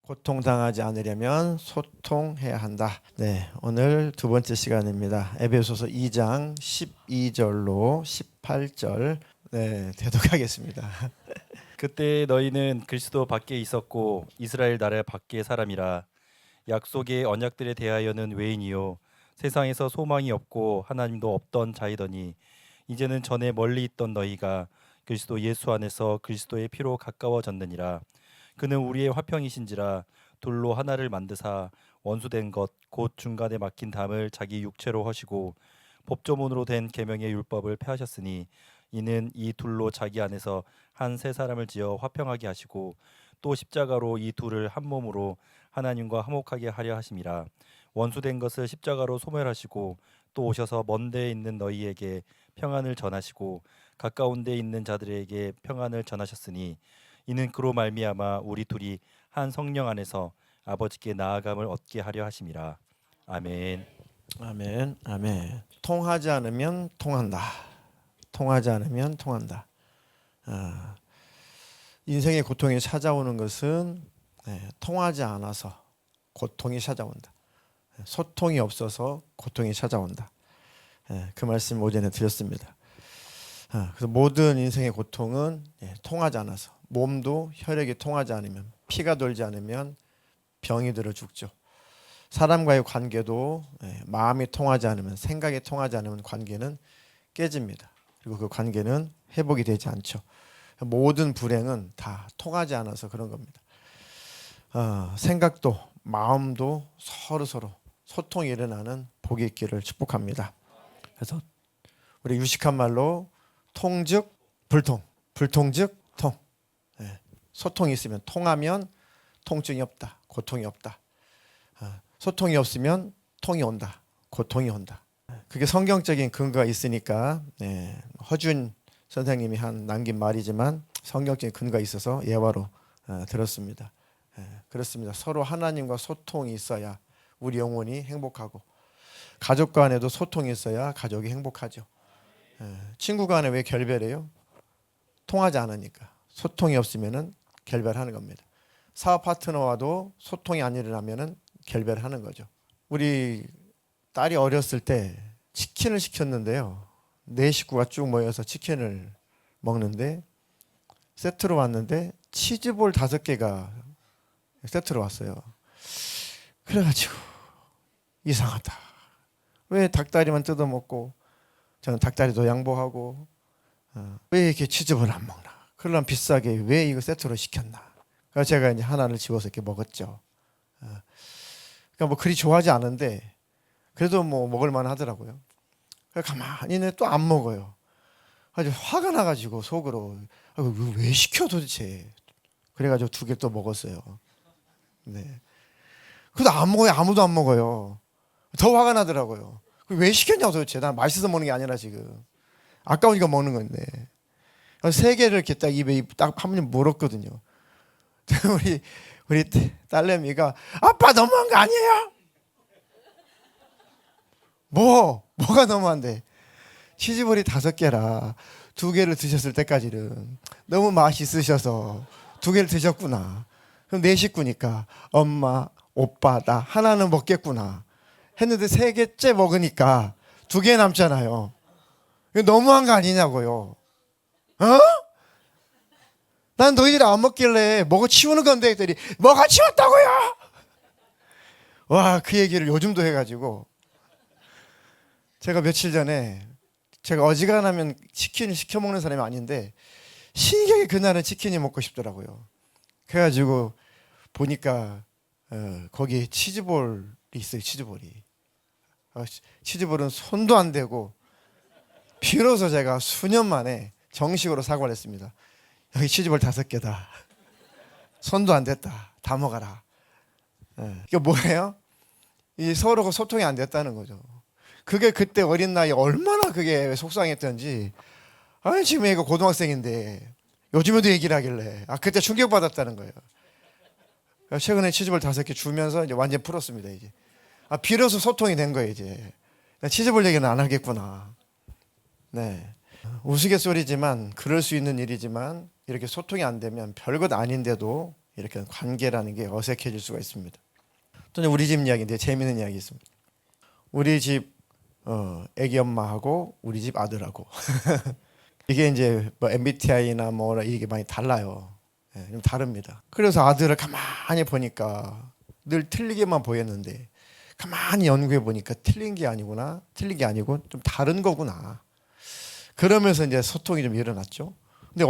고통당하지 않으려면 소통해야 한다. 네, 오늘 두 번째 시간입니다. 에베소서 2장 12절로 18절 대독하겠습니다. 그때 너희는 그리스도 밖에 있었고 이스라엘 나라 밖의 사람이라. 약속의 언약들에 대하여는 외인이요 세상에서 소망이 없고 하나님도 없던 자이더니 이제는 전에 멀리 있던 너희가 그리스도 예수 안에서 그리스도의 피로 가까워졌느니라. 그는 우리의 화평이신지라. 둘로 하나를 만드사 원수된 것 곧 중간에 막힌 담을 자기 육체로 허시고 법조문으로 된 계명의 율법을 폐하셨으니 이는 이 둘로 자기 안에서 한 새 사람을 지어 화평하게 하시고 또 십자가로 이 둘을 한 몸으로 하나님과 화목하게 하려 하심이라. 원수된 것을 십자가로 소멸하시고 또 오셔서 먼 데에 있는 너희에게 평안을 전하시고 가까운 데에 있는 자들에게 평안을 전하셨으니 이는 그로 말미암아 우리 둘이 한 성령 안에서 아버지께 나아감을 얻게 하려 하심이라. 아멘. 아멘, 아멘. 통하지 않으면 통한다. 통하지 않으면 통한다. 인생의 고통이 찾아오는 것은 통하지 않아서 고통이 찾아온다. 소통이 없어서 고통이 찾아온다. 그 말씀 오전에 드렸습니다. 그래서 모든 인생의 고통은 통하지 않아서, 몸도 혈액이 통하지 않으면, 피가 돌지 않으면 병이 들어 죽죠. 사람과의 관계도 마음이 통하지 않으면, 생각이 통하지 않으면 관계는 깨집니다. 그리고 그 관계는 회복이 되지 않죠. 모든 불행은 다 통하지 않아서 그런 겁니다. 생각도 마음도 서로 소통이 일어나는 복이 있기를 축복합니다. 그래서 우리 유식한 말로 통즉 불통, 불통즉 통. 소통이 있으면, 통하면 통증이 없다, 고통이 없다. 소통이 없으면 통이 온다, 고통이 온다. 그게 성경적인 근거가 있으니까 허준 선생님이 남긴 말이지만 성경적인 근거가 있어서 예화로 들었습니다. 그렇습니다. 서로 하나님과 소통이 있어야 우리 영혼이 행복하고, 가족 간에도 소통이 있어야 가족이 행복하죠. 친구 간에 왜 결별해요? 통하지 않으니까. 소통이 없으면 결별하는 겁니다. 사업 파트너와도 소통이 안 일어나면 결별하는 거죠. 우리 딸이 어렸을 때 치킨을 시켰는데요, 네 식구가 쭉 모여서 치킨을 먹는데 세트로 왔는데 치즈볼 5개가 세트로 왔어요. 그래가지고 이상하다, 왜 닭다리만 뜯어먹고 저는 닭다리도 양보하고 왜 이렇게 치즈볼 안 먹나, 그러려면 비싸게 왜 이거 세트로 시켰나. 그래서 제가 이제 하나를 집어서 이렇게 먹었죠. 그러니까 뭐 그리 좋아하지 않은데 그래도 뭐 먹을만 하더라고요. 가만히 있는데 또 안 먹어요. 아주 화가 나가지고 속으로 왜 시켜 도대체. 그래가지고 2개 또 먹었어요. 네. 그래도 안 먹어요. 아무도 안 먹어요. 더 화가 나더라고요. 왜 시켰냐고 도대체. 난 맛있어서 먹는 게 아니라 지금 아까우니까 먹는 건데. 3개를 이렇게 딱 입에 딱 한 번 물었거든요. 우리 딸내미가 아빠 너무한 거 아니에요? 뭐가 너무한데? 치즈볼이 5개라 2개를 드셨을 때까지는 너무 맛있으셔서 2개를 드셨구나. 그럼 4식구니까 엄마, 오빠, 나 하나는 먹겠구나 했는데 3개째 먹으니까 2개 남잖아요. 이거 너무한 거 아니냐고요. 난 너희들이 안 먹길래 먹어 치우는 건데 했더니 먹어 치웠다고요. 와, 그 얘기를 요즘도 해가지고 제가 며칠 전에, 제가 어지간하면 치킨을 시켜 먹는 사람이 아닌데 신기하게 그날은 치킨이 먹고 싶더라고요. 그래가지고 보니까 거기 치즈볼이 있어요. 치즈볼이. 치즈볼은 손도 안 대고 비로소 제가 수년 만에 정식으로 사과를 했습니다. 여기 치즈볼 5개다. 손도 안 댔다. 다 먹어라. 이게 뭐예요? 이 서로 소통이 안 됐다는 거죠. 그게 그때 어린 나이에 얼마나 그게 속상했던지. 아니, 지금 애가 고등학생인데 요즘에도 얘기를 하길래 그때 충격받았다는 거예요. 최근에 치즈볼 5개 주면서 이제 완전 풀었습니다. 이제 비로소 소통이 된 거예요. 이제 치즈볼 얘기는 안 하겠구나. 네. 우스갯소리지만 그럴 수 있는 일이지만 이렇게 소통이 안 되면 별것 아닌데도 이렇게 관계라는 게 어색해질 수가 있습니다. 또 이제 우리 집 이야기인데 재미있는 이야기 있습니다. 우리 집 애기 엄마하고 우리 집 아들하고 이게 이제 뭐 MBTI나 뭐 이게 많이 달라요. 예, 좀 다릅니다. 그래서 아들을 가만히 보니까 늘 틀리게만 보였는데 가만히 연구해 보니까 틀린 게 아니구나, 틀린 게 아니고 좀 다른 거구나. 그러면서 이제 소통이 좀 일어났죠. 근데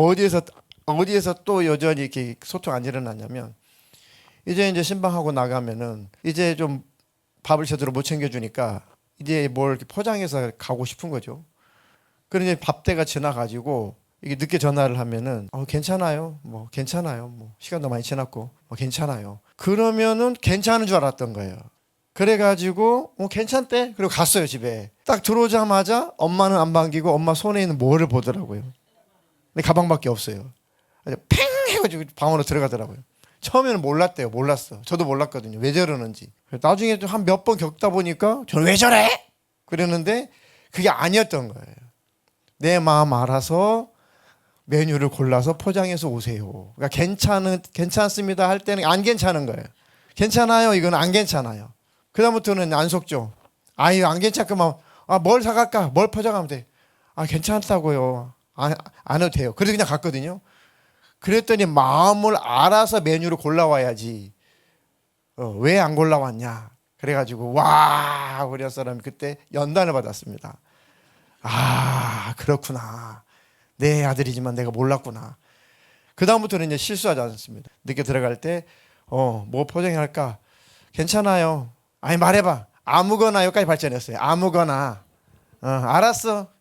어디에서 또 여전히 이렇게 소통 안 일어났냐면 이제 신방하고 나가면은 이제 좀 밥을 제대로 못 챙겨주니까 이제 뭘 이렇게 포장해서 가고 싶은 거죠. 그런데 밥때가 지나가지고 이게 늦게 전화를 하면은 괜찮아요, 뭐 괜찮아요, 뭐 시간도 많이 지났고 뭐 괜찮아요. 그러면은 괜찮은 줄 알았던 거예요. 그래가지고 괜찮대. 그리고 갔어요 집에. 딱 들어오자마자 엄마는 안 반기고 엄마 손에 있는 뭐를 보더라고요. 근데 가방밖에 없어요. 팽 해가지고 방으로 들어가더라고요. 처음에는 몰랐대요. 몰랐어. 저도 몰랐거든요. 왜 저러는지. 나중에 한 몇 번 겪다 보니까 저는 왜 저래? 그랬는데 그게 아니었던 거예요. 내 마음 알아서 메뉴를 골라서 포장해서 오세요. 그러니까 괜찮습니다 할 때는 안 괜찮은 거예요. 괜찮아요. 이건 안 괜찮아요. 그다음부터는 안 속죠. 아유 안 괜찮구만. 뭘 사갈까? 뭘 포장하면 돼? 괜찮다고요. 안 해도 돼요. 그래서 그냥 갔거든요. 그랬더니 마음을 알아서 메뉴를 골라와야지. 왜 안 골라왔냐? 그래가지고 와 우리 사람이 그때 연단을 받았습니다. 그렇구나. 내 아들이지만 내가 몰랐구나. 그 다음부터는 이제 실수하지 않습니다. 늦게 들어갈 때 뭐 포장할까? 괜찮아요. 말해봐. 아무거나 여기까지 발전했어요. 아무거나. 알았어.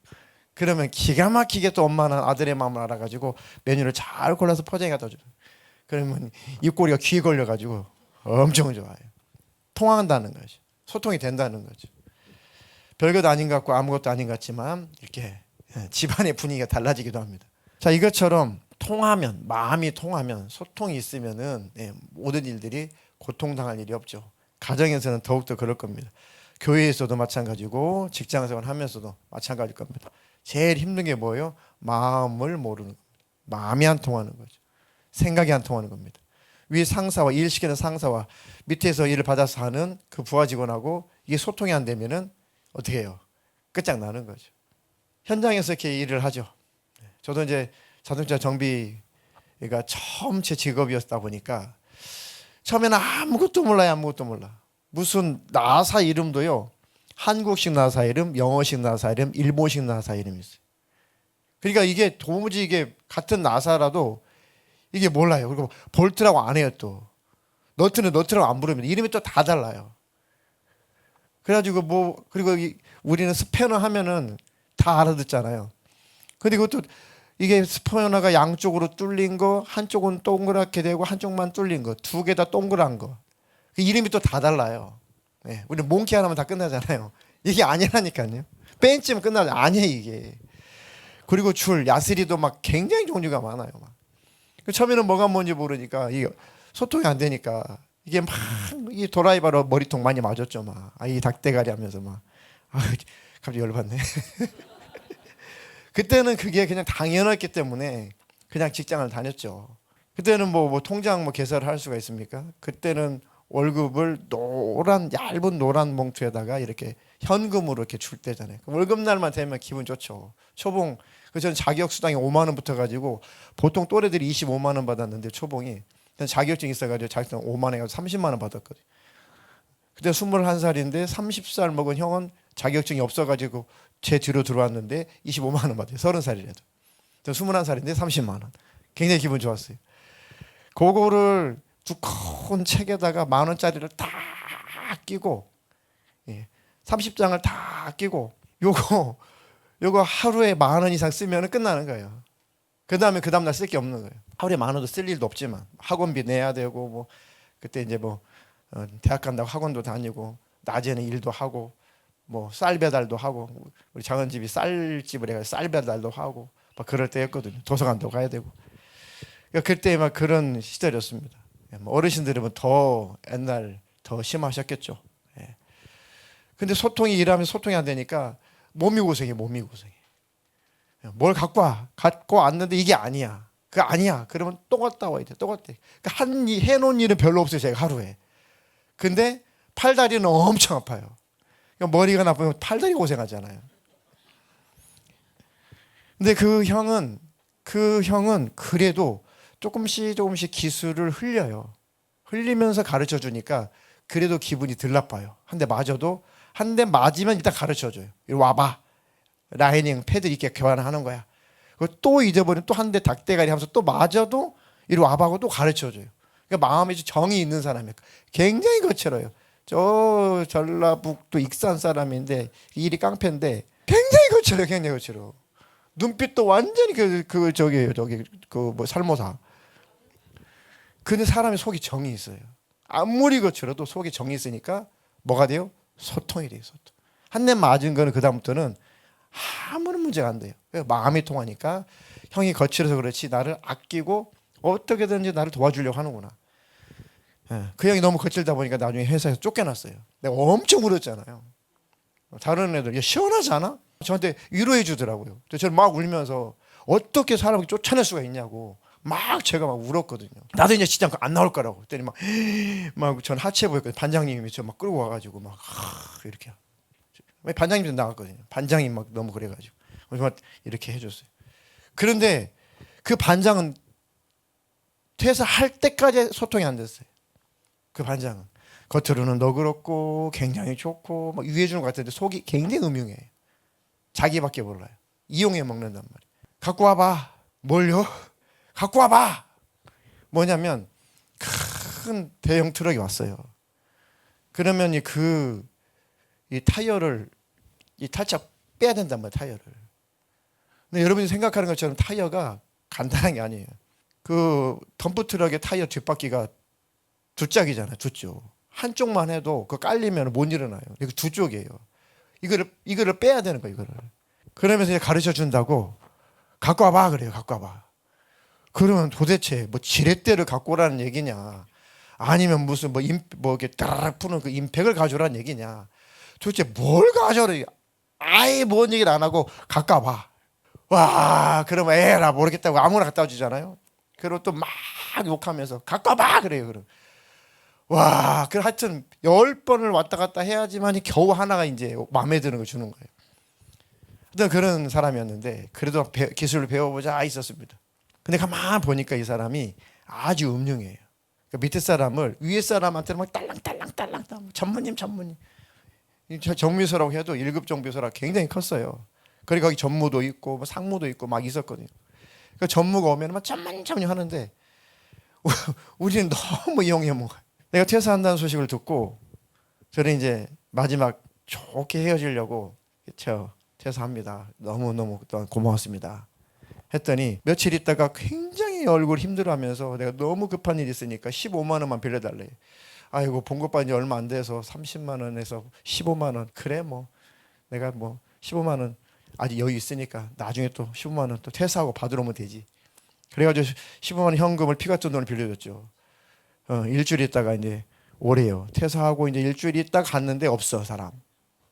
그러면 기가 막히게 또 엄마는 아들의 마음을 알아가지고 메뉴를 잘 골라서 포장해 갖다 줘요. 그러면 입꼬리가 귀에 걸려가지고 엄청 좋아요. 통한다는 거죠. 소통이 된다는 거죠. 별것 아닌 것 같고 아무것도 아닌 것 같지만 이렇게 집안의 분위기가 달라지기도 합니다. 자, 이것처럼 통하면, 마음이 통하면, 소통이 있으면은 모든 일들이 고통당할 일이 없죠. 가정에서는 더욱더 그럴 겁니다. 교회에서도 마찬가지고 직장생활 하면서도 마찬가지일 겁니다. 제일 힘든 게 뭐예요? 마음을 모르는 겁니다. 마음이 안 통하는 거죠. 생각이 안 통하는 겁니다. 위 상사와 일 시키는 상사와 밑에서 일을 받아서 하는 그 부하 직원하고 이게 소통이 안 되면은 어떻게 해요? 끝장나는 거죠. 현장에서 이렇게 일을 하죠. 저도 이제 자동차 정비가 처음 제 직업이었다 보니까 처음에는 아무것도 몰라요. 아무것도 몰라. 무슨 나사 이름도요. 한국식 나사 이름, 영어식 나사 이름, 일본식 나사 이름이 있어요. 그러니까 이게 도무지 이게 같은 나사라도 이게 몰라요. 그리고 볼트라고 안 해요 또. 너트는 너트라고 안 부릅니다. 이름이 또 다 달라요. 그래가지고 그리고 우리는 스패너 하면은 다 알아듣잖아요. 근데 그것도 이게 스패너가 양쪽으로 뚫린 거, 한쪽은 동그랗게 되고 한쪽만 뚫린 거, 두 개 다 동그란 거. 그 이름이 또 다 달라요. 우리는 몽키 하나면 다 끝나잖아요. 이게 아니라니까요. 벤치면 끝나죠. 아니에요 이게. 그리고 줄, 야스리도 막 굉장히 종류가 많아요. 막. 처음에는 뭐가 뭔지 모르니까 이게 소통이 안 되니까 이게 막 이 도라이바로 머리통 많이 맞았죠. 막. 이 닭대가리 하면서 막. 갑자기 열받네. 그때는 그게 그냥 당연했기 때문에 그냥 직장을 다녔죠. 그때는 뭐 통장 개설을 할 수가 있습니까? 그때는 월급을 얇은 노란 봉투에다가 이렇게 현금으로 이렇게 줄 때잖아요. 월급날만 되면 기분 좋죠. 초봉. 저는 자격 수당이 5만 원부터 가지고 보통 또래들이 25만 원 받았는데 초봉이 자격증 있어가지고 자격증 5만 원 해가지고 30만 원 받았거든요. 그때 21살인데 30살 먹은 형은 자격증이 없어가지고 제 뒤로 들어왔는데 25만 원 받아요. 30살이라도. 저 21살인데 30만 원. 굉장히 기분 좋았어요. 그거를 두꺼운 책에다가 10,000원짜리를 다 끼고 30장을 다 끼고 요거 하루에 10,000원 이상 쓰면 끝나는 거예요. 그 다음날 쓸 게 없는 거예요. 하루에 10,000원도 쓸 일도 없지만 학원비 내야 되고 그때 이제 대학 간다고 학원도 다니고 낮에는 일도 하고 쌀 배달도 하고 우리 장원집이 쌀집을 해가지고 쌀 배달도 하고 막 그럴 때였거든요. 도서관도 가야 되고. 그러니까 그때 막 그런 시절이었습니다. 어르신들은 더 옛날 더 심하셨겠죠. 근데 소통이 일하면 소통이 안 되니까 몸이 고생해. 뭘 갖고 왔는데 이게 아니야. 그 아니야. 그러면 또 갔다 와야 돼. 또 갔다. 그러니까 해놓은 일은 별로 없어요. 제가 하루에. 근데 팔다리는 엄청 아파요. 그러니까 머리가 나쁘면 팔다리 고생하잖아요. 근데 그 형은 그래도 조금씩 기술을 흘려요. 흘리면서 가르쳐 주니까 그래도 기분이 덜 나빠요. 한 대 맞아도 한 대 맞으면 일단 가르쳐 줘요. 이리 와봐. 라이닝 패드 이렇게 교환하는 거야. 또 잊어버리면 또 한 대 닭대가리 하면서 또 맞아도 이리 와봐 하고 또 가르쳐 줘요. 그러니까 마음에 정이 있는 사람이에요. 굉장히 거칠어요. 저 전라북도 익산 사람인데 일이 깡패인데 굉장히 거칠어요. 굉장히 거칠어. 눈빛도 완전히 저기 뭐 살모사. 근데 사람이 속이 정이 있어요. 아무리 거칠어도 속에 정이 있으니까 뭐가 돼요? 소통이 돼요. 소통. 한 대 맞은 거는 그 다음부터는 아무런 문제가 안 돼요. 마음이 통하니까 형이 거칠어서 그렇지 나를 아끼고 어떻게든지 나를 도와주려고 하는구나. 그 형이 너무 거칠다 보니까 나중에 회사에서 쫓겨났어요. 내가 엄청 울었잖아요. 다른 애들 시원하지 않아? 저한테 위로해 주더라고요. 저는 막 울면서 어떻게 사람을 쫓아낼 수가 있냐고 막 제가 막 울었거든요. 나도 이제 직장 안 나올 거라고. 그랬더니 막 전 하체 보였거든요. 반장님이 저 막 끌고 와가지고 막 이렇게 반장님도 나갔거든요. 반장이 막 너무 그래가지고 정말 이렇게 해줬어요. 그런데 그 반장은 퇴사할 때까지 소통이 안 됐어요. 그 반장은 겉으로는 너그럽고 굉장히 좋고 막 유해주는 것 같은데 속이 굉장히 음흉해요. 자기밖에 몰라요. 이용해 먹는단 말이에요. 갖고 와봐. 뭘요? 갖고 와봐. 뭐냐면 큰 대형 트럭이 왔어요. 그러면 이 타이어를 이 탈차 빼야 된단 말이에요. 타이어를. 근데 여러분이 생각하는 것처럼 타이어가 간단한 게 아니에요. 그 덤프 트럭의 타이어 뒷바퀴가 두 짝이잖아요. 두 쪽. 한쪽만 해도 그 깔리면 못 일어나요. 이거 두 쪽이에요. 이거를 빼야 되는 거예요. 이거를. 그러면서 이제 가르쳐 준다고 갖고 와봐 그래요. 갖고 와봐. 그러면 도대체 뭐 지렛대를 갖고 오라는 얘기냐? 아니면 무슨 뭐 이렇게 따라락 푸는 그 임팩을 가져오라는 얘기냐? 도대체 뭘 가져오라? 아예 뭔 얘기를 안 하고 갖고 와봐. 와, 그러면 에라 모르겠다고 아무나 갖다 주잖아요. 그리고 또 막 욕하면서 갖고 와봐 그래요. 그럼 와, 그 하여튼 10번을 왔다 갔다 해야지만 겨우 하나가 이제 마음에 드는 걸 주는 거예요. 어떤 그런 사람이었는데 그래도 기술을 배워보자 있었습니다. 근데 가만 보니까 이 사람이 아주 음흉해요. 그러니까 밑에 사람을 위에 사람한테는 막 딸랑딸랑 전무님 정비서라고 해도 1급 정비서라 굉장히 컸어요. 그리고 거기 전무도 있고 뭐 상무도 있고 막 있었거든요. 그러니까 전무가 오면 막 전문 하는데 우리는 너무 이용해 먹어요. 내가 퇴사한다는 소식을 듣고 저는 이제 마지막 좋게 헤어지려고 퇴사합니다. 너무너무 고마웠습니다. 했더니 며칠 있다가 굉장히 얼굴 힘들어하면서 내가 너무 급한 일이 있으니까 15만 원만 빌려달래. 아이고 봉급 받은 지 얼마 안 돼서 30만 원에서 15만 원. 그래 뭐 내가 뭐 15만 원 아직 여유 있으니까 나중에 또 15만 원 또 퇴사하고 받으러 오면 되지. 그래가지고 15만 원 현금을 피 같은 돈을 빌려줬죠. 일주일 있다가 이제 오래요. 퇴사하고 이제 일주일 있다가 갔는데 없어 사람.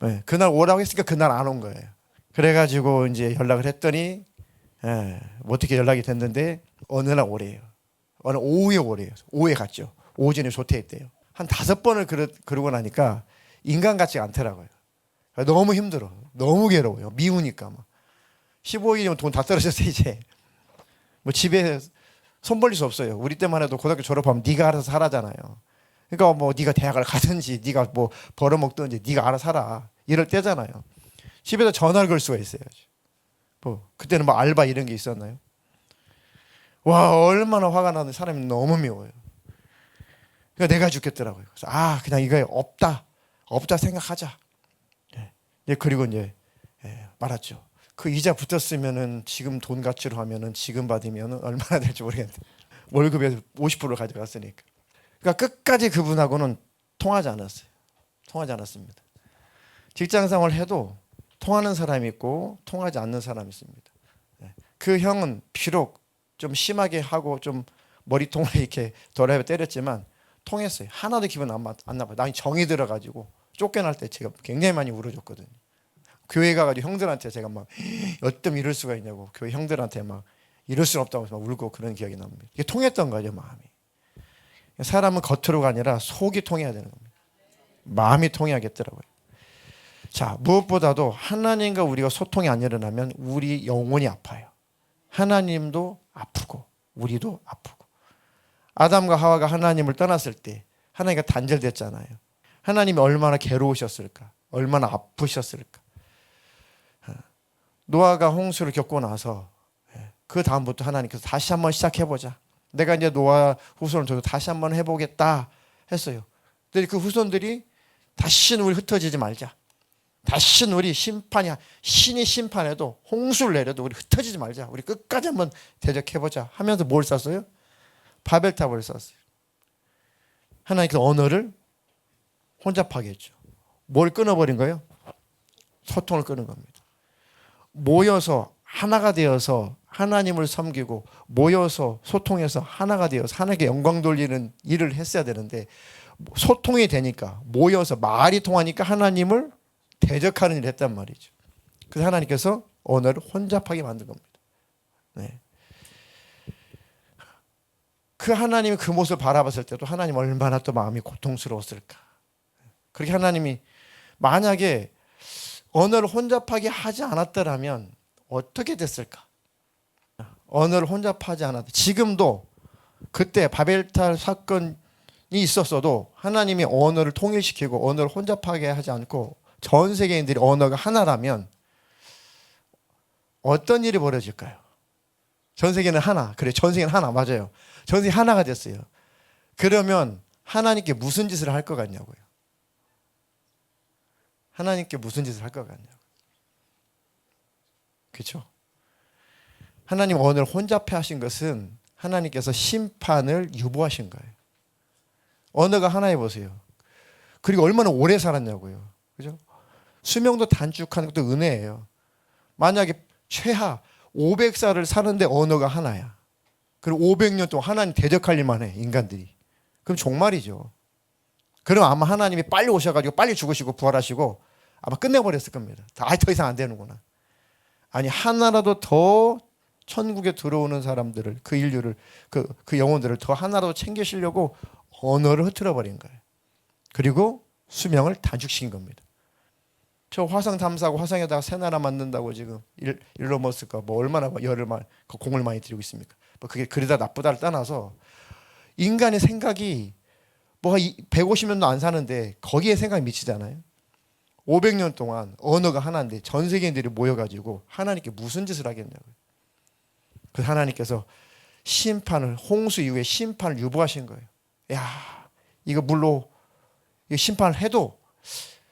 네, 그날 오라고 했으니까 그날 안 온 거예요. 그래가지고 이제 연락을 했더니 어떻게 연락이 됐는데 어느 날 오래요. 어느 오후에 오래요. 오후에 갔죠. 오전에 조퇴했대요. 한 5번을 그러고 나니까 인간 같지가 않더라고요. 너무 힘들어. 너무 괴로워요. 미우니까 막. 15일이면 돈 다 떨어졌어 이제. 뭐 집에 손 벌릴 수 없어요. 우리 때만 해도 고등학교 졸업하면 네가 알아서 살아잖아요. 그러니까 뭐 네가 대학을 가든지 네가 뭐 벌어먹든지 네가 알아서 살아. 이럴 때잖아요. 집에서 전화를 걸 수가 있어요. 뭐 그때는 뭐 알바 이런 게 있었나요? 와 얼마나 화가 나는데 사람이 너무 미워요. 그러니까 내가 죽겠더라고요. 그래서 그냥 이거에 없다 생각하자. 그리고 이제 말았죠. 그 이자 붙었으면은 지금 돈 가치로 하면은 지금 받으면 얼마나 될지 모르겠는데 월급의 50%를 가져갔으니까. 그러니까 끝까지 그분하고는 통하지 않았습니다. 직장 생활을 해도 통하는 사람이 있고 통하지 않는 사람이 있습니다. 그 형은 비록 좀 심하게 하고 좀 머리통을 이렇게 도라에 때렸지만 통했어요. 하나도 기분 안 나빠요. 난 정이 들어가지고 쫓겨날 때 제가 굉장히 많이 울어줬거든요. 교회 가가지고 형들한테 제가 막 어쩜 이럴 수가 있냐고 교회 형들한테 막 이럴 수는 없다고 막 울고 그런 기억이 납니다. 이게 통했던 거죠, 마음이. 사람은 겉으로가 아니라 속이 통해야 되는 겁니다. 마음이 통해야겠더라고요. 자, 무엇보다도 하나님과 우리가 소통이 안 일어나면 우리 영혼이 아파요. 하나님도 아프고 우리도 아프고. 아담과 하와가 하나님을 떠났을 때 하나님과 단절됐잖아요. 하나님이 얼마나 괴로우셨을까? 얼마나 아프셨을까? 노아가 홍수를 겪고 나서 그 다음부터 하나님께서 다시 한번 시작해보자. 내가 이제 노아 후손을 두고 다시 한번 해보겠다 했어요. 근데 그 후손들이 다시는 우리 흩어지지 말자. 다시는 우리 신이 심판해도 홍수를 내려도 우리 흩어지지 말자. 우리 끝까지 한번 대적해보자 하면서 뭘 쌌어요? 바벨탑을 쌌어요. 하나님께서 언어를 혼잡하게 했죠. 뭘 끊어버린 거예요? 소통을 끊은 겁니다. 모여서 하나가 되어서 하나님을 섬기고 모여서 소통해서 하나가 되어서 하나님께 영광 돌리는 일을 했어야 되는데 소통이 되니까 모여서 말이 통하니까 하나님을 대적하는 일을 했단 말이죠. 그래서 하나님께서 언어를 혼잡하게 만든 겁니다. 네. 그 하나님이 그 모습을 바라봤을 때도 하나님 얼마나 또 마음이 고통스러웠을까. 그렇게 하나님이 만약에 언어를 혼잡하게 하지 않았더라면 어떻게 됐을까? 언어를 혼잡하지 않았다. 지금도 그때 바벨탑 사건이 있었어도 하나님이 언어를 통일시키고 언어를 혼잡하게 하지 않고 전 세계인들이 언어가 하나라면 어떤 일이 벌어질까요? 전 세계는 하나. 그래, 전 세계는 하나. 맞아요. 전 세계 하나가 됐어요. 그러면 하나님께 무슨 짓을 할 것 같냐고요. 하나님께 무슨 짓을 할 것 같냐고. 그렇죠? 하나님 언어를 혼잡해 하신 것은 하나님께서 심판을 유보하신 거예요. 언어가 하나해 보세요. 그리고 얼마나 오래 살았냐고요. 그죠? 수명도 단축한 것도 은혜예요. 만약에 최하 500살을 사는데 언어가 하나야. 그리고 500년 동안 하나님 대적할 일만 해, 인간들이. 그럼 종말이죠. 그럼 아마 하나님이 빨리 오셔가지고 빨리 죽으시고 부활하시고 아마 끝내버렸을 겁니다. 더 이상 안 되는구나. 아니, 하나라도 더 천국에 들어오는 사람들을, 그 인류를, 그 영혼들을 더 하나라도 챙기시려고 언어를 흐트러버린 거예요. 그리고 수명을 단축시킨 겁니다. 저 화성 탐사하고 화성에다가 새 나라 만든다고 지금 일론 머스크가 뭐 얼마나 공을 많이 들이고 있습니까? 뭐 그게 그러다 나쁘다를 떠나서 인간의 생각이 뭐가 150년도 안 사는데 거기에 생각이 미치잖아요. 500년 동안 언어가 하나인데 전 세계인들이 모여가지고 하나님께 무슨 짓을 하겠냐고요. 그 하나님께서 심판을, 홍수 이후에 심판을 유보하신 거예요. 야, 이거 물로 심판을 해도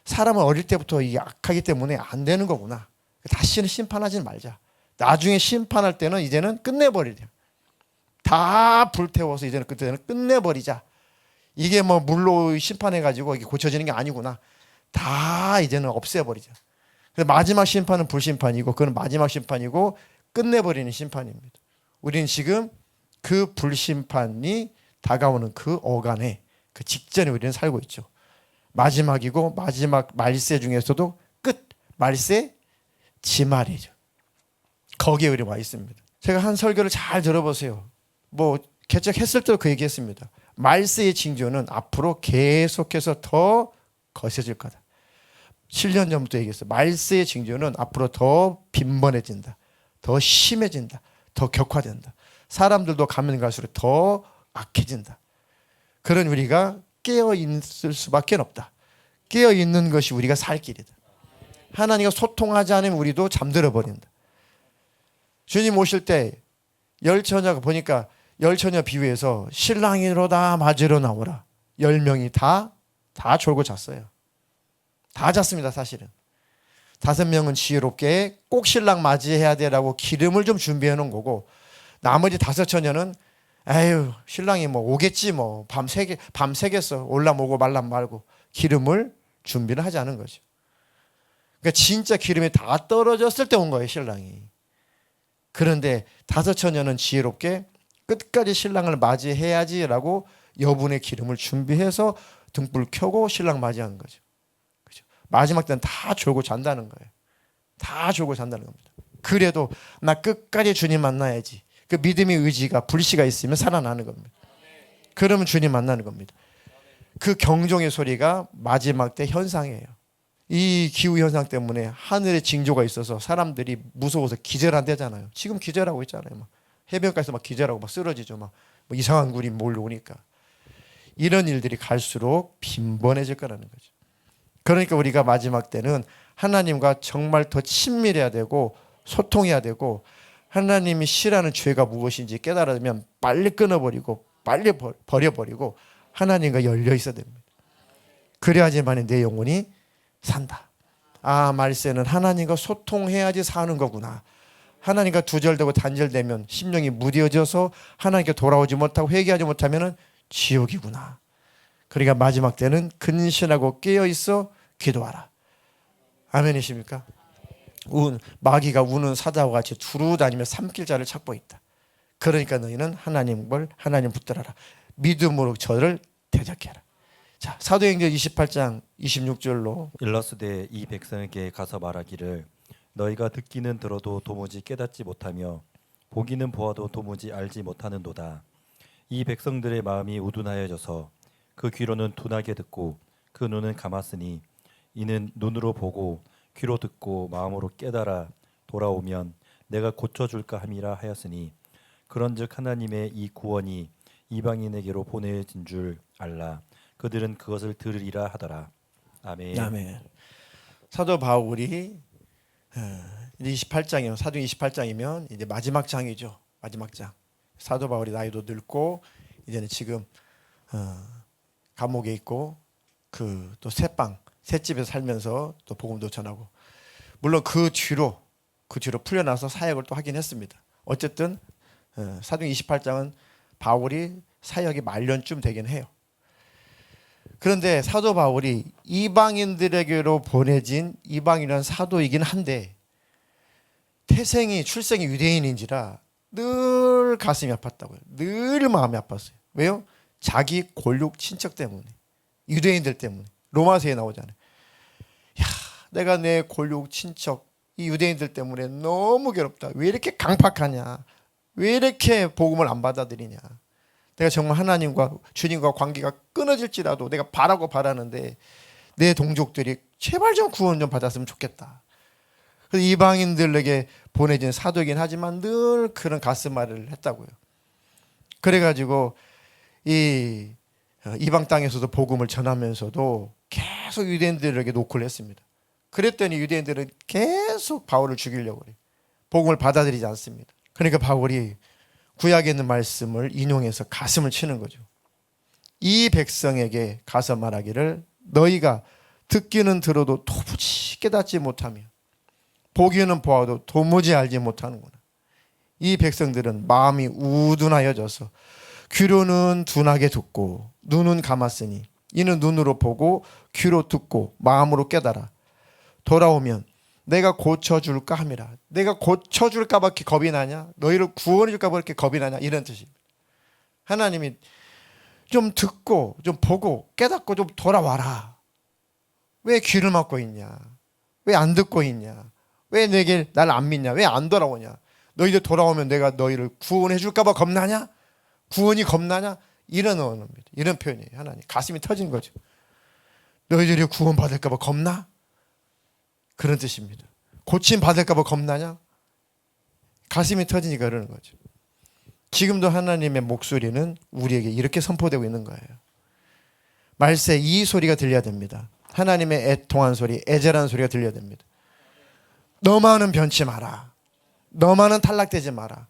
사람은 어릴 때부터 이게 악하기 때문에 안 되는 거구나. 다시는 심판하지 말자. 나중에 심판할 때는 이제는 끝내버리자. 다 불태워서 이제는 그때는 끝내버리자. 이게 뭐 물로 심판해가지고 이게 고쳐지는 게 아니구나. 다 이제는 없애버리자. 그래서 마지막 심판은 불심판이고 그건 마지막 심판이고 끝내버리는 심판입니다. 우리는 지금 그 불심판이 다가오는 그 어간에 그 직전에 우리는 살고 있죠. 마지막이고 마지막 말세 중에서도 끝 말세 지말이죠. 거기에 우리 와 있습니다. 제가 한 설교를 잘 들어보세요. 뭐 개척했을 때도 그 얘기했습니다. 말세의 징조는 앞으로 계속해서 더 거세질 거다. 7년 전부터 얘기했어요. 말세의 징조는 앞으로 더 빈번해진다. 더 심해진다. 더 격화된다. 사람들도 가면 갈수록 더 악해진다. 그런 우리가 깨어있을 수밖에 없다. 깨어있는 것이 우리가 살 길이다. 하나님과 소통하지 않으면 우리도 잠들어 버린다. 주님 오실 때 열처녀가 보니까 열처녀 비유에서 신랑이로다 맞으러 나오라. 10명이 다 졸고 잤어요. 다 잤습니다. 사실은 5명은 지혜롭게 꼭 신랑 맞이해야 되라고 기름을 좀 준비해 놓은 거고 나머지 5처녀는 에휴 신랑이 뭐 오겠지 뭐 밤새겠어 올라오고 말라 말고 기름을 준비를 하지 않은 거죠. 그러니까 진짜 기름이 다 떨어졌을 때 온 거예요 신랑이. 그런데 5처녀는 지혜롭게 끝까지 신랑을 맞이해야지라고 여분의 기름을 준비해서 등불 켜고 신랑 맞이하는 거죠. 그죠? 마지막 때는 다 졸고 잔다는 거예요. 다 졸고 잔다는 겁니다. 그래도 나 끝까지 주님 만나야지. 그 믿음의 의지가 불씨가 있으면 살아나는 겁니다. 그러면 주님 만나는 겁니다. 그 경종의 소리가 마지막 때 현상이에요. 이 기후 현상 때문에 하늘에 징조가 있어서 사람들이 무서워서 기절한대잖아요. 지금 기절하고 있잖아요. 막 해변가에서 막 기절하고 막 쓰러지죠. 막 뭐 이상한 굴이 몰려오니까. 이런 일들이 갈수록 빈번해질 거라는 거죠. 그러니까 우리가 마지막 때는 하나님과 정말 더 친밀해야 되고 소통해야 되고, 하나님이 싫어하는 죄가 무엇인지 깨달으면 빨리 끊어버리고 빨리 버려버리고 하나님과 열려 있어야 됩니다. 그래야지만 내 영혼이 산다. 아, 말세는 하나님과 소통해야지 사는 거구나. 하나님과 두절되고 단절되면 심령이 무뎌져서 하나님께 돌아오지 못하고 회개하지 못하면 지옥이구나. 그러니까 마지막 때는 근신하고 깨어있어 기도하라. 아멘이십니까? 마귀가 우는 사자와 같이 두루 다니며 삼킬 자를 찾고 있다. 그러니까 너희는 하나님 붙들어라. 믿음으로 저를 대적해라. 자, 사도행전 28장 26절로 일러스되 이 백성에게 가서 말하기를 너희가 듣기는 들어도 도무지 깨닫지 못하며 보기는 보아도 도무지 알지 못하는도다. 이 백성들의 마음이 우둔하여져서 그 귀로는 둔하게 듣고 그 눈은 감았으니 이는 눈으로 보고 귀로 듣고 마음으로 깨달아 돌아오면 내가 고쳐줄까 함이라 하였으니 그런즉 하나님의 이 구원이 이방인에게로 보내진 줄 알라. 그들은 그것을 들으리라 하더라. 아멘. 아멘. 사도 바울이 이제 28장이면 사도행 28장이면 이제 마지막 장이죠. 마지막 장. 사도 바울이 나이도 늙고 이제는 지금 감옥에 있고 그 또 새집에서 살면서 또 복음도 전하고, 물론 그 뒤로 풀려나서 사역을 또 하긴 했습니다. 어쨌든 사도행 28장은 바울이 사역이 말년쯤 되긴 해요. 그런데 사도 바울이 이방인들에게로 보내진 이방인이라는 사도이긴 한데 출생이 유대인인지라 늘 가슴이 아팠다고요. 늘 마음이 아팠어요. 왜요? 자기 골육 친척 때문에, 유대인들 때문에. 로마서에 나오잖아요. 야, 내가 내 골육 친척 이 유대인들 때문에 너무 괴롭다. 왜 이렇게 강팍하냐? 왜 이렇게 복음을 안 받아들이냐? 내가 정말 하나님과 주님과 관계가 끊어질지라도 내가 바라는데 내 동족들이 제발 좀 구원 좀 받았으면 좋겠다. 그래서 이방인들에게 보내진 사도이긴 하지만 늘 그런 가슴앓이를 했다고요. 그래가지고 이 이방 땅에서도 복음을 전하면서도 계속 유대인들에게 노크를 했습니다. 그랬더니 유대인들은 계속 바울을 죽이려고 해요. 복음을 받아들이지 않습니다. 그러니까 바울이 구약에 있는 말씀을 인용해서 가슴을 치는 거죠. 이 백성에게 가서 말하기를 너희가 듣기는 들어도 도무지 깨닫지 못하며 보기는 보아도 도무지 알지 못하는구나. 이 백성들은 마음이 우둔하여져서 귀로는 둔하게 듣고 눈은 감았으니 이는 눈으로 보고 귀로 듣고 마음으로 깨달아 돌아오면 내가 고쳐줄까 함이라. 내가 고쳐줄까 봐 이렇게 겁이 나냐? 너희를 구원해줄까 봐 이렇게 겁이 나냐? 이런 뜻입니다. 하나님이 좀 듣고 좀 보고 깨닫고 좀 돌아와라. 왜 귀를 막고 있냐? 왜 안 듣고 있냐? 왜 내게 날 안 믿냐? 왜 안 돌아오냐? 너희들 돌아오면 내가 너희를 구원해줄까 봐 겁나냐? 구원이 겁나냐? 이런 언어입니다. 이런 표현이에요. 하나님 가슴이 터진 거죠. 너희들이 구원 받을까 봐 겁나? 그런 뜻입니다. 고침 받을까 봐 겁나냐? 가슴이 터지니까 그러는 거죠. 지금도 하나님의 목소리는 우리에게 이렇게 선포되고 있는 거예요. 말세 이 소리가 들려야 됩니다. 하나님의 애통한 소리, 애절한 소리가 들려야 됩니다. 너만은 변치 마라. 너만은 탈락되지 마라.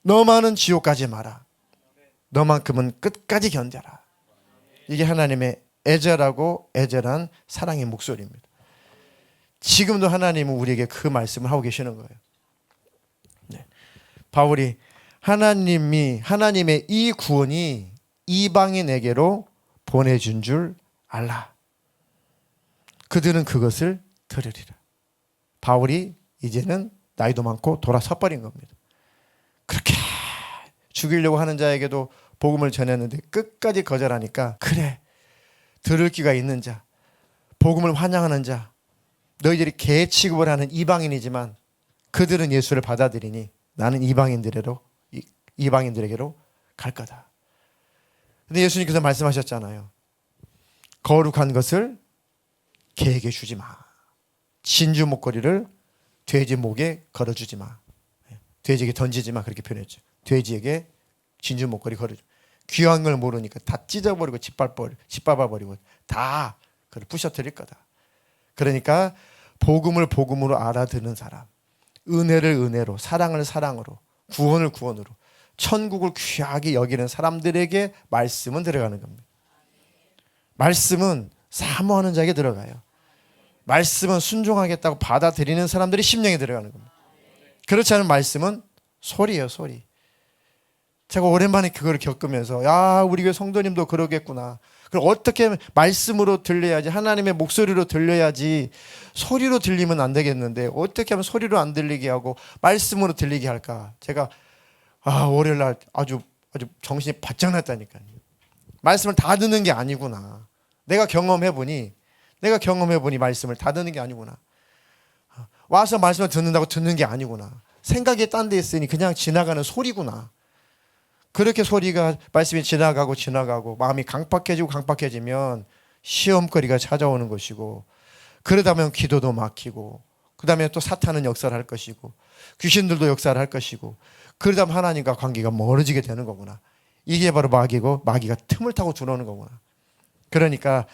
너만은 지옥 가지 마라. 너만큼은 끝까지 견뎌라. 이게 하나님의 애절하고 애절한 사랑의 목소리입니다. 지금도 하나님은 우리에게 그 말씀을 하고 계시는 거예요. 네. 바울이 하나님의 이 구원이 이방인에게로 보내준 줄 알라. 그들은 그것을 들으리라. 바울이 이제는 나이도 많고 돌아서버린 겁니다. 그렇게 죽이려고 하는 자에게도 복음을 전했는데 끝까지 거절하니까 그래, 들을 귀가 있는 자, 복음을 환영하는 자, 너희들이 개 취급을 하는 이방인이지만 그들은 예수를 받아들이니 나는 이방인들에로 이방인들에게로 갈 거다. 근데 예수님께서 말씀하셨잖아요. 거룩한 것을 개에게 주지 마. 진주 목걸이를 돼지 목에 걸어주지 마. 돼지에게 던지지 마. 그렇게 표현했죠. 돼지에게 진주 목걸이 걸어줘. 귀한 걸 모르니까 다 찢어버리고 짓밟아버리고 다 그걸 부셔뜨릴 거다. 그러니까 복음을 복음으로 알아듣는 사람, 은혜를 은혜로, 사랑을 사랑으로, 구원을 구원으로, 천국을 귀하게 여기는 사람들에게 말씀은 들어가는 겁니다. 말씀은 사모하는 자에게 들어가요. 말씀은 순종하겠다고 받아들이는 사람들이 심령에 들어가는 겁니다. 그렇지 않은 말씀은 소리예요, 소리. 제가 오랜만에 그걸 겪으면서 야, 우리 교회 성도님도 그러겠구나. 그럼 어떻게 말씀으로 들려야지, 하나님의 목소리로 들려야지. 소리로 들리면 안 되겠는데 어떻게 하면 소리로 안 들리게 하고 말씀으로 들리게 할까. 제가 월요일 날 아주 정신이 바짝 났다니까요. 말씀을 다 듣는 게 아니구나. 내가 경험해 보니 말씀을 다 듣는 게 아니구나. 와서 말씀을 듣는다고 듣는 게 아니구나. 생각이 딴 데 있으니 그냥 지나가는 소리구나. 그렇게 소리가 말씀이 지나가고 마음이 강팍해지면 시험거리가 찾아오는 것이고, 그러다 보면 기도도 막히고, 그 다음에 또 사탄은 역사를 할 것이고, 귀신들도 역사를 할 것이고, 그러다 보면 하나님과 관계가 멀어지게 되는 거구나. 이게 바로 마귀고, 마귀가 틈을 타고 들어오는 거구나. 그러니까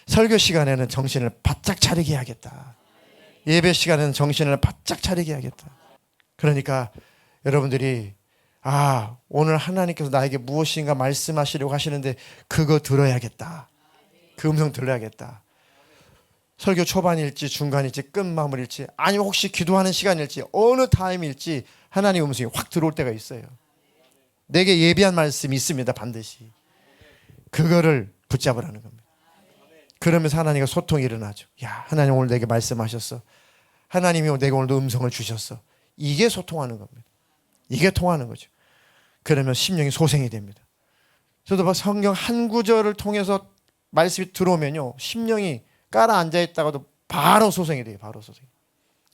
설교 시간에는 정신을 바짝 차리게 해야겠다. 예배 시간에는 정신을 바짝 차리게 해야겠다. 그러니까 여러분들이 오늘 하나님께서 나에게 무엇인가 말씀하시려고 하시는데 그거 들어야겠다. 그 음성 들어야겠다. 설교 초반일지 중간일지 끝마무리일지 아니면 혹시 기도하는 시간일지 어느 타임일지 하나님의 음성이 확 들어올 때가 있어요. 내게 예비한 말씀이 있습니다. 반드시. 그거를 붙잡으라는 겁니다. 그러면서 하나님과 소통이 일어나죠. 야, 하나님 오늘 내게 말씀하셨어. 하나님이 내게 오늘도 음성을 주셨어. 이게 소통하는 겁니다. 이게 통하는 거죠. 그러면 심령이 소생이 됩니다. 저도 성경 한 구절을 통해서 말씀이 들어오면요, 심령이 깔아앉아 있다가도 바로 소생이 돼요. 바로 소생.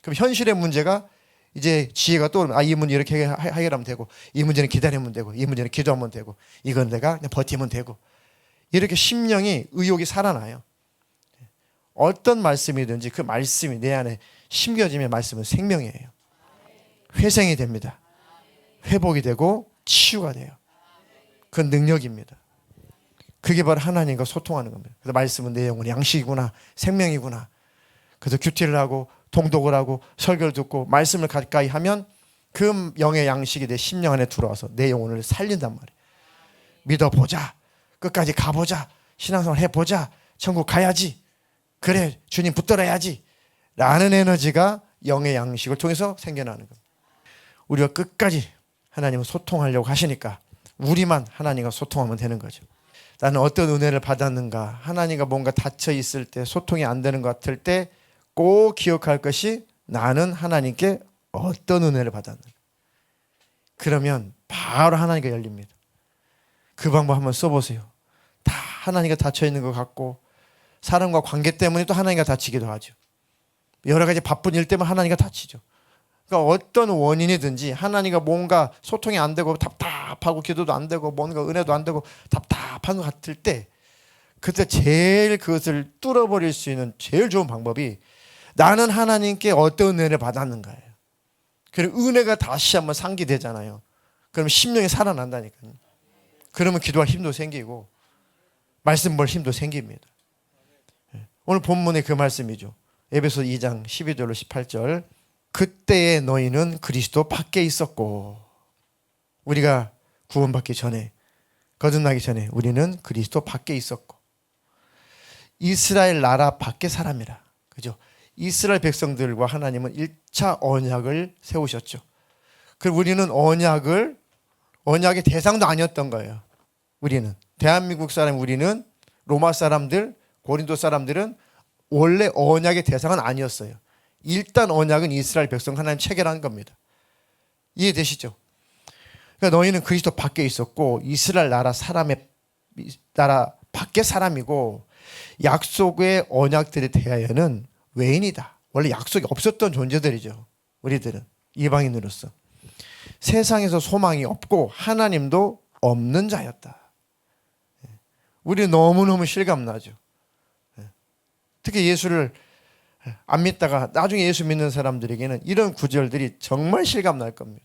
그럼 현실의 문제가 이제 지혜가 떠오르면 이 문제 이렇게 해결하면 되고, 이 문제는 기다리면 되고, 이 문제는 기도하면 되고, 이건 내가 그냥 버티면 되고, 이렇게 심령이 의욕이 살아나요. 어떤 말씀이든지 그 말씀이 내 안에 심겨지면 말씀은 생명이에요. 회생이 됩니다. 회복이 되고 치유가 돼요. 그건 능력입니다. 그게 바로 하나님과 소통하는 겁니다. 그래서 말씀은 내 영혼 양식이구나, 생명이구나. 그래서 큐티를 하고 통독을 하고 설교를 듣고 말씀을 가까이 하면 그 영의 양식이 내 심령 안에 들어와서 내 영혼을 살린단 말이에요. 믿어보자. 끝까지 가보자. 신앙생활 해보자. 천국 가야지. 그래, 주님 붙들어야지. 라는 에너지가 영의 양식을 통해서 생겨나는 겁니다. 우리가 끝까지 하나님과 소통하려고 하시니까 우리만 하나님과 소통하면 되는 거죠. 나는 어떤 은혜를 받았는가, 하나님과 뭔가 닫혀 있을 때, 소통이 안 되는 것 같을 때 꼭 기억할 것이 나는 하나님께 어떤 은혜를 받았는가. 그러면 바로 하나님과 열립니다. 그 방법 한번 써보세요. 다 하나님과 닫혀 있는 것 같고, 사람과 관계 때문에 또 하나님과 닫히기도 하죠. 여러 가지 바쁜 일 때문에 하나님과 닫히죠. 그러니까 어떤 원인이든지 하나님과 뭔가 소통이 안 되고 답답하고 기도도 안 되고 뭔가 은혜도 안 되고 답답한 것 같을 때, 그때 제일 그것을 뚫어버릴 수 있는 제일 좋은 방법이 나는 하나님께 어떤 은혜를 받았는가예요. 그리고 은혜가 다시 한번 상기되잖아요. 그러면 심령이 살아난다니까요. 그러면 기도할 힘도 생기고 말씀 볼 힘도 생깁니다. 오늘 본문의 그 말씀이죠. 에베소 2장 12절로 18절. 그때의 너희는 그리스도 밖에 있었고, 우리가 구원받기 전에, 거듭나기 전에 우리는 그리스도 밖에 있었고, 이스라엘 나라 밖의 사람이라. 그죠? 이스라엘 백성들과 하나님은 1차 언약을 세우셨죠. 그리고 우리는 언약의 대상도 아니었던 거예요. 우리는 대한민국 사람, 우리는 로마 사람들, 고린도 사람들은 원래 언약의 대상은 아니었어요. 일단 언약은 이스라엘 백성 하나님 체결한 겁니다. 이해되시죠? 그러니까 너희는 그리스도 밖에 있었고 이스라엘 나라 밖의 사람이고 약속의 언약들에 대하여는 외인이다. 원래 약속이 없었던 존재들이죠. 우리들은 이방인으로서. 세상에서 소망이 없고 하나님도 없는 자였다. 우리는 너무너무 실감나죠. 특히 예수를 안 믿다가 나중에 예수 믿는 사람들에게는 이런 구절들이 정말 실감날 겁니다.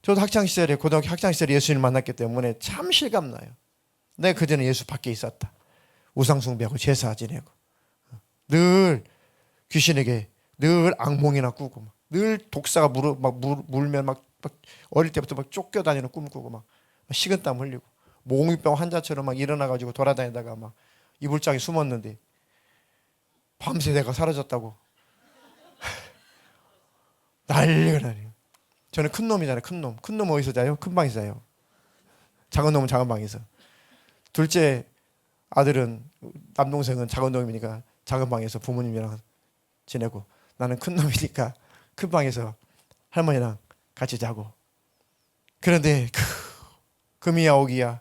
저도 학창시절에 고등학교 학창시절에 예수님을 만났기 때문에 참 실감나요. 내가 그전에 예수 밖에 있었다. 우상숭배하고 제사 지내고 늘 귀신에게 늘 악몽이나 꾸고 늘 독사가 물면 막 어릴 때부터 막 쫓겨다니는 꿈 꾸고 막 식은땀 흘리고 몽유병 환자처럼 막 일어나가지고 돌아다니다가 막 이불장에 숨었는데 밤새 내가 사라졌다고 난리가 나요. 저는 큰 놈이잖아요. 큰 놈. 큰 놈 어디서 자요? 큰 방에서 자요. 작은 놈은 작은 방에서. 둘째 아들은 남동생은 작은 놈이니까 작은 방에서 부모님이랑 지내고 나는 큰 놈이니까 큰 방에서 할머니랑 같이 자고. 그런데 금이야 오기야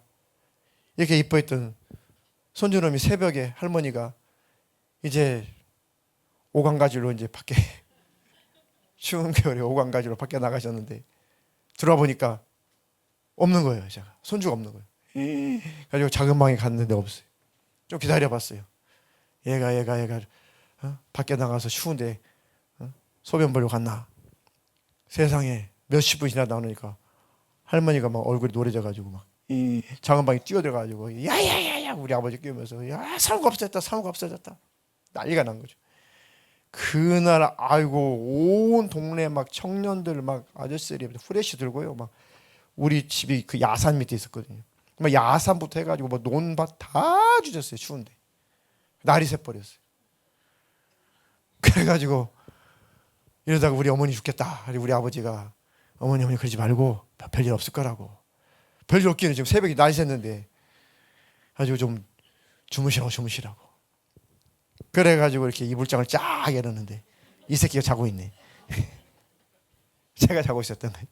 이렇게 이뻐했던 손주놈이 새벽에 할머니가 이제 오광가지로 이제 밖에 추운 겨울에 오광가지로 밖에 나가셨는데 들어와 보니까 없는 거예요. 제가 손주가 없는 거예요. 가지고 작은 방에 갔는데 없어요. 좀 기다려봤어요. 얘가 밖에 나가서 추운데 소변 보러 갔나? 세상에 몇십 분 지나다 나오니까 할머니가 막 얼굴이 노래져가지고 막 작은 방에 뛰어들어가지고 야야야야 우리 아버지 끼우면서 야 사고가 없어졌다 난리가 난 거죠. 그날 아이고 온 동네 막 청년들 막 아저씨들이 후레쉬 들고요 막 우리 집이 그 야산 밑에 있었거든요. 막 야산부터 해가지고 뭐 논밭 다 주셨어요. 추운데 날이 새버렸어요. 그래가지고 이러다가 우리 어머니 죽겠다. 우리 아버지가 어머니 그러지 말고 별일 없을 거라고. 별일 없기는 지금 새벽에 날이 샜는데 가지고 좀 주무시라고. 그래가지고 이렇게 이불장을 쫙 열었는데 이 새끼가 자고 있네. 제가 자고 있었던 거예요.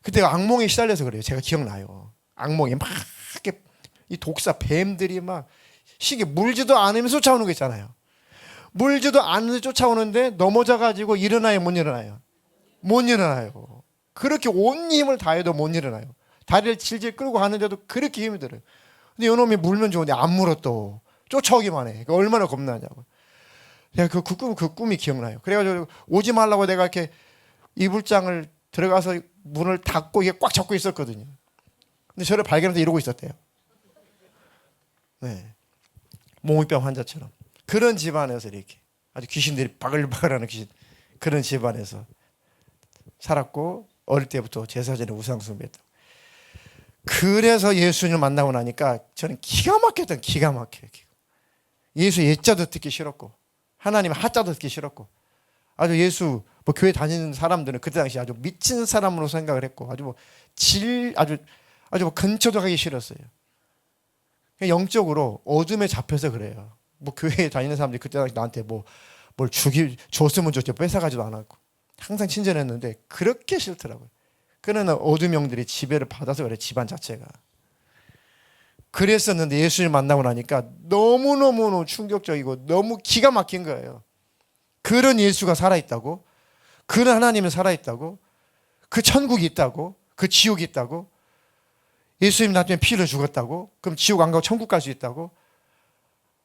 그때 악몽에 시달려서 그래요. 제가 기억나요. 악몽에 막 이렇게 이 독사 뱀들이 막 시계 물지도 않으면서 쫓아오는 거 있잖아요. 물지도 않으면서 쫓아오는데 넘어져가지고 일어나요, 못 일어나요? 못 일어나요. 그렇게 온 힘을 다해도 못 일어나요. 다리를 질질 끌고 가는데도 그렇게 힘이 들어요. 근데 이놈이 물면 좋은데 안 물어 또 쫓아오기만 해. 그러니까 얼마나 겁나냐고. 내가 그 꿈이 기억나요. 그래가지고 오지 말라고 내가 이렇게 이불장을 들어가서 문을 닫고 이게 꽉 잡고 있었거든요. 근데 저를 발견해서 이러고 있었대요. 네. 몽유병 환자처럼. 그런 집안에서 이렇게 아주 귀신들이 바글바글하는 귀신 그런 집안에서 살았고 어릴 때부터 제사전에 우상숭배했다. 그래서 예수님을 만나고 나니까 저는 기가 막혀요. 예수 예자도 듣기 싫었고 하나님 하자도 듣기 싫었고 아주 예수 뭐 교회 다니는 사람들은 그때 당시 아주 미친 사람으로 생각을 했고 아주 뭐 근처도 가기 싫었어요. 영적으로 어둠에 잡혀서 그래요. 뭐 교회에 다니는 사람들이 그때 당시 나한테 뭘 줬으면 좋지 뺏어가지도 않았고 항상 친절했는데 그렇게 싫더라고요. 그러나 어둠 영들이 지배를 받아서 그래 집안 자체가. 그랬었는데 예수님 만나고 나니까 너무너무 충격적이고 너무 기가 막힌 거예요. 그런 예수가 살아있다고, 그런 하나님은 살아있다고, 그 천국이 있다고, 그 지옥이 있다고, 예수님 나 때문에 피를 죽었다고, 그럼 지옥 안 가고 천국 갈 수 있다고.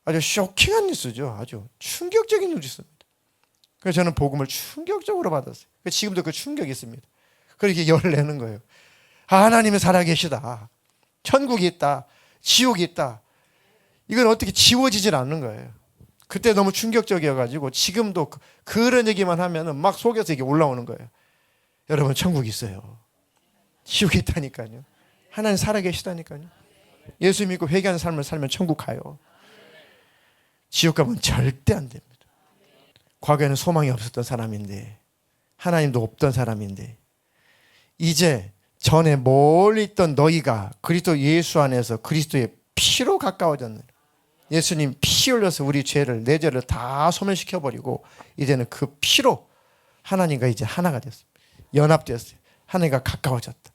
아주 쇼킹한 뉴스죠. 아주 충격적인 뉴스입니다. 그래서 저는 복음을 충격적으로 받았어요. 지금도 그 충격이 있습니다. 그렇게 열을 내는 거예요. 하나님은 살아계시다. 천국이 있다. 지옥이 있다. 이건 어떻게 지워지질 않는 거예요. 그때 너무 충격적이어가지고 지금도 그런 얘기만 하면은 막 속에서 이게 올라오는 거예요. 여러분 천국이 있어요. 지옥이 있다니까요. 하나님 살아계시다니까요. 예수 믿고 회개하는 삶을 살면 천국 가요. 지옥 가면 절대 안 됩니다. 과거에는 소망이 없었던 사람인데 하나님도 없던 사람인데 이제 전에 멀리 있던 너희가 그리스도 예수 안에서 그리스도의 피로 가까워졌느니라. 예수님 피 흘려서 우리 죄를 내 죄를 다 소멸시켜버리고 이제는 그 피로 하나님과 이제 하나가 됐습니다. 연합되었어요. 하나님과 가까워졌다.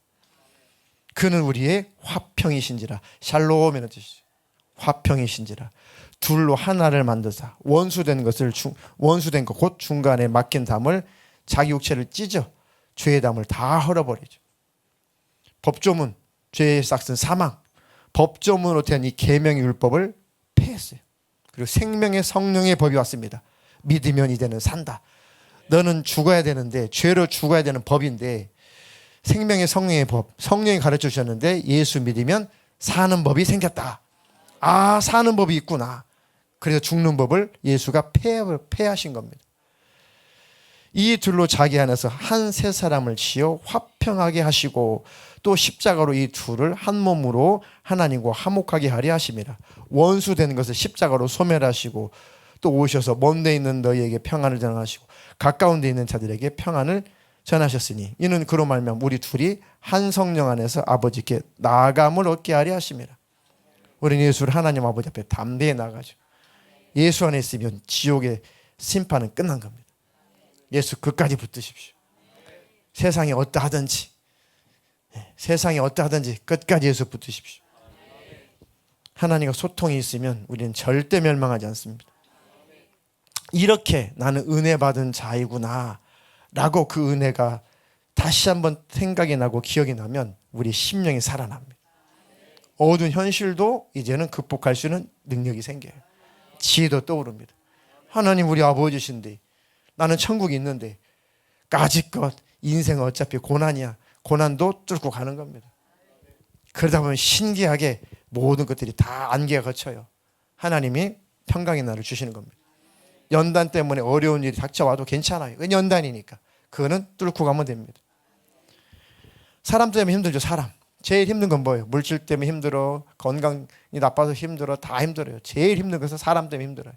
그는 우리의 화평이신지라. 샬롬이라는 뜻이죠. 화평이신지라. 둘로 하나를 만드사 원수된 것 곧 중간에 막힌 담을 자기 육체를 찢어 죄의 담을 다 헐어버리죠. 법조문, 죄의 싹슨 사망, 법조문으로 된 이 계명의 율법을 폐했어요. 그리고 생명의 성령의 법이 왔습니다. 믿으면 이제는 산다. 너는 죽어야 되는데, 죄로 죽어야 되는 법인데, 생명의 성령의 법, 성령이 가르쳐 주셨는데 예수 믿으면 사는 법이 생겼다. 아, 사는 법이 있구나. 그래서 죽는 법을 예수가 폐하신 겁니다. 이 둘로 자기 안에서 한 세 사람을 지어 화평하게 하시고, 또 십자가로 이 둘을 한 몸으로 하나님과 화목하게 하려 하십니다. 원수되는 것을 십자가로 소멸하시고, 또 오셔서 먼 데 있는 너희에게 평안을 전하시고 가까운 데 있는 자들에게 평안을 전하셨으니 이는 그로 말미암아 우리 둘이 한 성령 안에서 아버지께 나아감을 얻게 하려 하십니다. 우리는 예수를 하나님 아버지 앞에 담대히 나가죠. 예수 안에 있으면 지옥의 심판은 끝난 겁니다. 예수 끝까지 붙드십시오. 세상이 어떠하든지, 세상이 어떠하든지 끝까지 예수 붙드십시오. 하나님과 소통이 있으면 우리는 절대 멸망하지 않습니다. 이렇게 나는 은혜 받은 자이구나 라고 그 은혜가 다시 한번 생각이 나고 기억이 나면 우리 심령이 살아납니다. 어두운 현실도 이제는 극복할 수 있는 능력이 생겨요. 지혜도 떠오릅니다. 하나님 우리 아버지신데 나는 천국이 있는데 까짓것 인생은 어차피 고난이야. 고난도 뚫고 가는 겁니다. 그러다 보면 신기하게 모든 것들이 다 안개가 거쳐요. 하나님이 평강의 날을 주시는 겁니다. 연단 때문에 어려운 일이 닥쳐와도 괜찮아요. 그건 연단이니까. 그거는 뚫고 가면 됩니다. 사람 때문에 힘들죠. 사람. 제일 힘든 건 뭐예요? 물질 때문에 힘들어. 건강이 나빠서 힘들어. 다 힘들어요. 제일 힘든 것은 사람 때문에 힘들어요.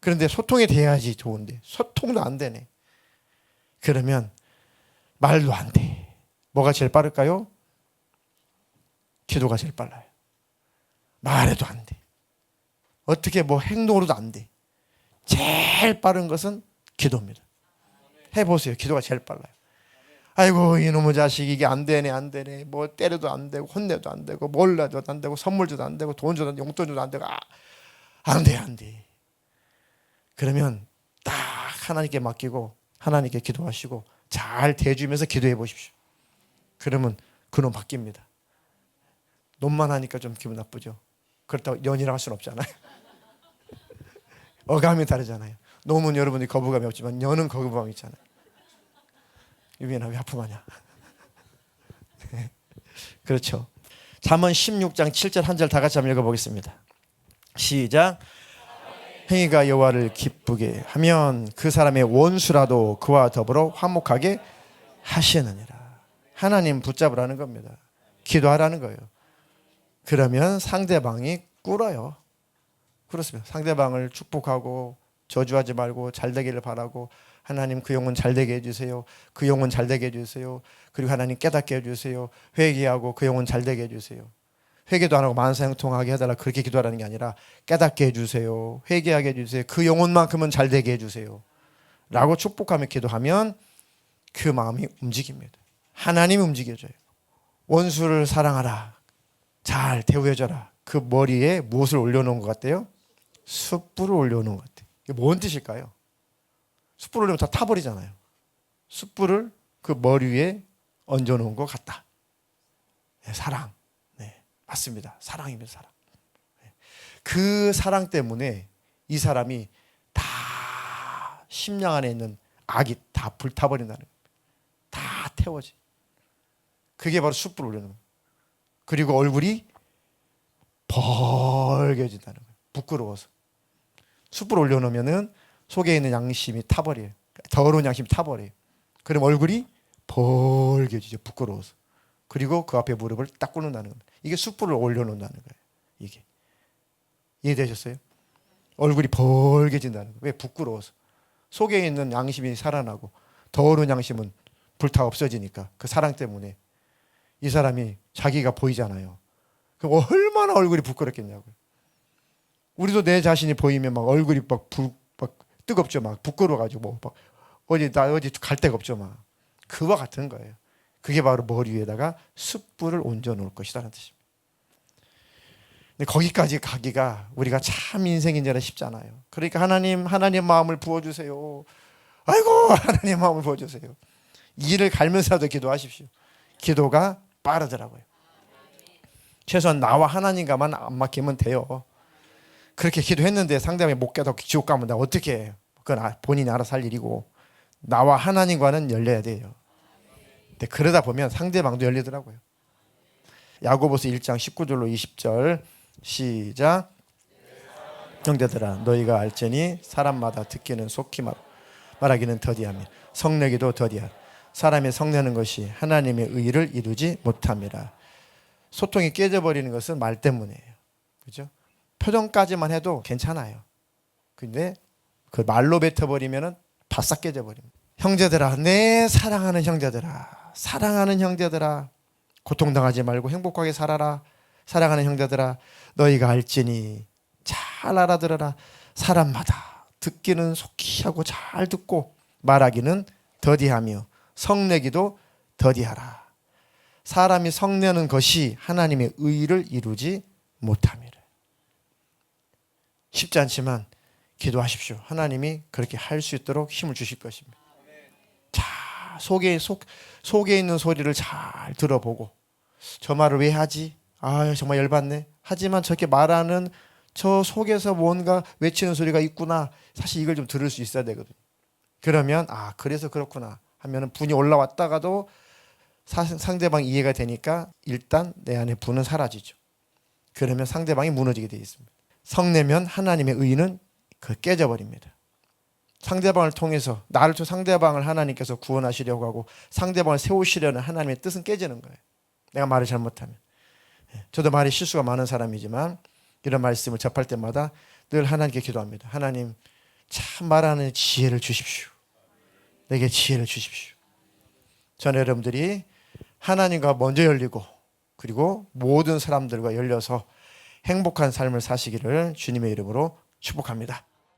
그런데 소통이 돼야지 좋은데 소통도 안 되네. 그러면 말도 안 돼. 뭐가 제일 빠를까요? 기도가 제일 빨라요. 말해도 안 돼. 어떻게 뭐 행동으로도 안 돼. 제일 빠른 것은 기도입니다. 해보세요. 기도가 제일 빨라요. 아이고 이놈의 자식 이게 안 되네 뭐 때려도 안 되고 혼내도 안 되고 몰라도 안 되고 선물 줘도 안 되고 돈 줘도 용돈 줘도 안 되고 안 돼. 그러면 딱 하나님께 맡기고 하나님께 기도하시고 잘 대주면서 기도해 보십시오. 그러면 그놈 바뀝니다. 놈만 하니까 좀 기분 나쁘죠. 그렇다고 연이라 할 수는 없잖아요. 어감이 다르잖아요. 놈은 여러분이 거부감이 없지만 연은 거부감이 있잖아요. 유빈아 왜 하품하냐. 그렇죠. 잠언 16장 7절 한 절 다 같이 한번 읽어보겠습니다. 시작. 행위가 여호와를 기쁘게 하면 그 사람의 원수라도 그와 더불어 화목하게 하시느니라. 하나님 붙잡으라는 겁니다. 기도하라는 거예요. 그러면 상대방이 꿇어요. 그렇습니다. 상대방을 축복하고 저주하지 말고 잘 되기를 바라고 하나님 그 영혼 잘 되게 해주세요. 그 영혼 잘 되게 해주세요. 그리고 하나님 깨닫게 해주세요. 회개하고 그 영혼 잘 되게 해주세요. 회개도 안 하고 만사형통하게 해달라 그렇게 기도하라는 게 아니라 깨닫게 해주세요. 회개하게 해주세요. 그 영혼만큼은 잘 되게 해주세요. 라고 축복하며 기도하면 그 마음이 움직입니다. 하나님이 움직여져요. 원수를 사랑하라. 잘 대우해줘라. 그 머리에 무엇을 올려놓은 것 같아요? 숯불을 올려놓은 것 같아요. 이게 뭔 뜻일까요? 숯불을 올리면 다 타버리잖아요. 숯불을 그 머리 위에 얹어놓은 것 같다. 네, 사랑. 네, 맞습니다. 사랑입니다. 사랑. 네. 그 사랑 때문에 이 사람이 다 심령 안에 있는 악이 다 불타버린다는 겁니다. 다 태워지. 그게 바로 숯불을 올려놓은 거예요. 그리고 얼굴이 벌게진다는 거예요. 부끄러워서. 숯불 올려놓으면은 속에 있는 양심이 타버려요. 더러운 양심이 타버려요. 그럼 얼굴이 벌게지죠. 부끄러워서. 그리고 그 앞에 무릎을 딱 꿇는다는 겁니다. 이게 숯불을 올려놓는다는 거예요. 이게. 이해되셨어요? 얼굴이 벌게진다는 거예요. 왜? 부끄러워서. 속에 있는 양심이 살아나고 더러운 양심은 불타 없어지니까 그 사랑 때문에 이 사람이 자기가 보이잖아요. 그럼 얼마나 얼굴이 부끄럽겠냐고요. 우리도 내 자신이 보이면 막 얼굴이 막 뜨겁죠. 막 부끄러워가지고 막 어디 갈 데가 없죠. 막 그와 같은 거예요. 그게 바로 머리 위에다가 숯불을 얹어 놓을 것이다라는 뜻입니다. 근데 거기까지 가기가 우리가 참 인생인지라 쉽잖아요. 그러니까 하나님 마음을 부어주세요. 아이고 하나님 마음을 부어주세요. 일을 갈면서라도 기도하십시오. 기도가 빠르더라고요. 최소한 나와 하나님과만 안 막히면 돼요. 그렇게 기도했는데 상대방이 못 깨닫고 지옥 가면 나 어떻게 해요? 그건 본인이 알아서 할 일이고 나와 하나님과는 열려야 돼요. 근데 그러다 보면 상대방도 열리더라고요. 야고보서 1장 19절로 20절 시작. 형제들아 너희가 알지니 사람마다 듣기는 속히 말하기는 더디하며 성내기도 더디하라. 사람이 성내는 것이 하나님의 의를 이루지 못함이라. 소통이 깨져버리는 것은 말 때문이에요. 그죠? 표정까지만 해도 괜찮아요. 근데 그 말로 뱉어버리면 바싹 깨져버립니다. 형제들아, 내 사랑하는 형제들아, 사랑하는 형제들아, 고통당하지 말고 행복하게 살아라. 사랑하는 형제들아, 너희가 알지니 잘 알아들어라. 사람마다 듣기는 속히 하고 잘 듣고 말하기는 더디하며 성내기도 더디하라. 사람이 성내는 것이 하나님의 의를 이루지 못함이라. 쉽지 않지만 기도하십시오. 하나님이 그렇게 할 수 있도록 힘을 주실 것입니다. 자, 속에 있는 소리를 잘 들어보고 저 말을 왜 하지? 아, 정말 열받네. 하지만 저렇게 말하는 저 속에서 뭔가 외치는 소리가 있구나. 사실 이걸 좀 들을 수 있어야 되거든요. 그러면 그래서 그렇구나 하면은 분이 올라왔다가도 상대방 이해가 되니까 일단 내 안에 분은 사라지죠. 그러면 상대방이 무너지게 되어 있습니다. 성내면 하나님의 의는 깨져버립니다. 상대방을 통해서 나를 통해 상대방을 하나님께서 구원하시려고 하고 상대방을 세우시려는 하나님의 뜻은 깨지는 거예요. 내가 말을 잘못하면. 저도 말이 실수가 많은 사람이지만 이런 말씀을 접할 때마다 늘 하나님께 기도합니다. 하나님 참 말하는 지혜를 주십시오. 내게 지혜를 주십시오. 저는 여러분들이 하나님과 먼저 열리고 그리고 모든 사람들과 열려서 행복한 삶을 사시기를 주님의 이름으로 축복합니다.